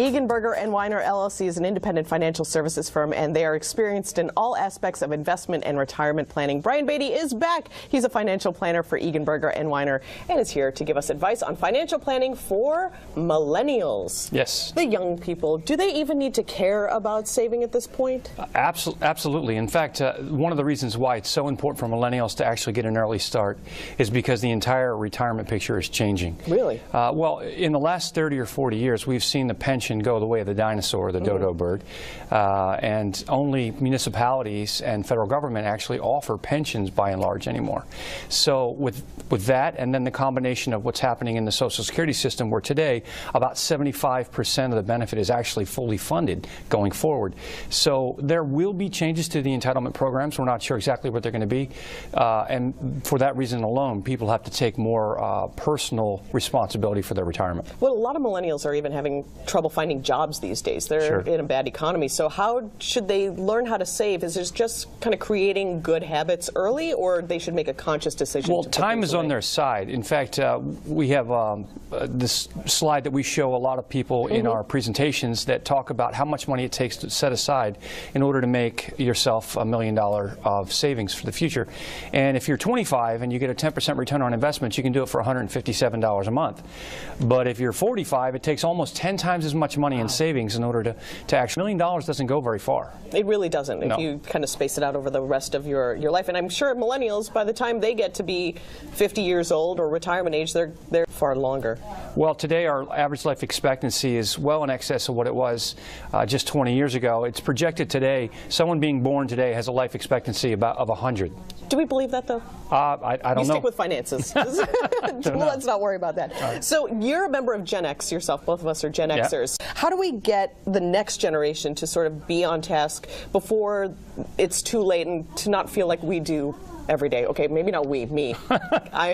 Eganberger & Weiner LLC is an independent financial services firm, and they are experienced in all aspects of investment and retirement planning. Bryan Beatty is back. He's a financial planner for Eganberger & Weiner and is here to give us advice on financial planning for millennials. Yes. The young people. Do they even need to care about saving at this point? Absolutely. In fact, one of the reasons why it's so important for millennials to actually get an early start is because the entire retirement picture is changing. Really? Well, in the last 30 or 40 years, we've seen the pension go the way of the dinosaur, the dodo bird, and only municipalities and federal government actually offer pensions by and large anymore. So with that, and then the combination of what's happening in the Social Security system, where today about 75% of the benefit is actually fully funded going forward. So there will be changes to the entitlement programs. We're not sure exactly what they're going to be, and for that reason alone, people have to take more personal responsibility for their retirement. Well, a lot of millennials are even having trouble finding jobs these days. They're in a bad economy. So how should they learn how to save? Is it just kind of creating good habits early, or they should make a conscious decision? Well, time is on their side. In fact, we have this slide that we show a lot of people in our presentations that talk about how much money it takes to set aside in order to make yourself $1 million of savings for the future. And if you're 25 and you get a 10% return on investments, you can do it for $157 a month. But if you're 45, it takes almost 10 times as much money in savings in order to actually, $1 million doesn't go very far. It really doesn't if No. you kind of space it out over the rest of your life. And I'm sure millennials, by the time they get to be 50 years old or retirement age, they're far longer. Well, today our average life expectancy is well in excess of what it was just 20 years ago. It's projected today, someone being born today has a life expectancy of 100. Do we believe that, though? I don't know. Stick with finances. Let's not worry about that. Right. So you're a member of Gen X yourself. Both of us are Gen Xers. How do we get the next generation to sort of be on task before it's too late and to not feel like we do every day? Okay, maybe not we, me.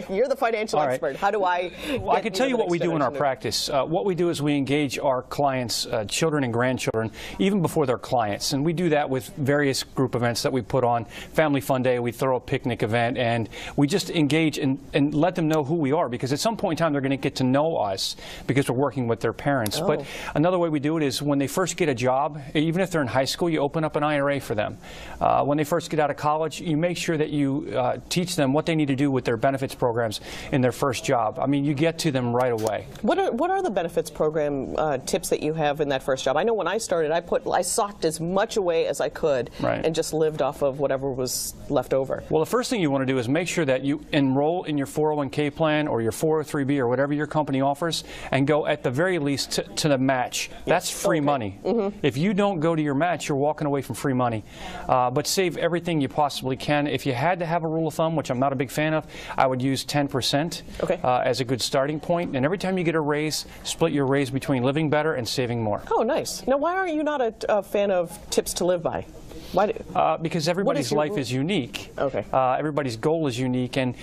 You're the financial expert. How do I Well, I can tell you what we do in our practice. What we do is we engage our clients, children and grandchildren, even before they're clients. And we do that with various group events that we put on. Family Fun Day, we throw a picnic event, and we just engage and let them know who we are, because at some point in time they're going to get to know us because we're working with their parents. But another way we do it is when they first get a job, even if they're in high school, you open up an IRA for them. When they first get out of college, you make sure that you teach them what they need to do with their benefits programs in their first job. I mean, you get to them right away. What are the benefits program tips that you have in that first job? I know when I started, I socked as much away as I could and just lived off of whatever was left over. Well, the first thing you want to do is make sure that you enroll in your 401k plan or your 403b or whatever your company offers, and go at the very least to the match. That's free money. If you don't go to your match, you're walking away from free money. But save everything you possibly can. If you had to have a rule of thumb, which I'm not a big fan of, I would use 10% as a good starting point. And every time you get a raise, split your raise between living better and saving more. Oh, nice. Now, why aren't you not a fan of tips to live by? Why because everybody's life is unique. Everybody's goal is unique, and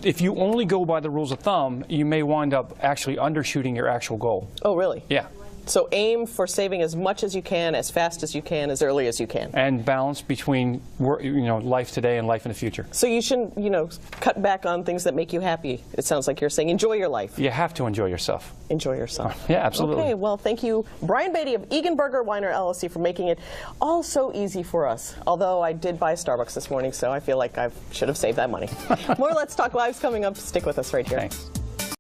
if you only go by the rules of thumb, you may wind up actually undershooting your actual goal. Oh, really? Yeah. So aim for saving as much as you can, as fast as you can, as early as you can. And balance between life today and life in the future. So you shouldn't, cut back on things that make you happy. It sounds like you're saying enjoy your life. You have to enjoy yourself. Enjoy yourself. Yeah, absolutely. Okay, well, thank you, Bryan Beatty of Eganberger Weiner LLC, for making it all so easy for us. Although I did buy Starbucks this morning, so I feel like I should have saved that money. More Let's Talk Live's coming up. Stick with us right here. Thanks.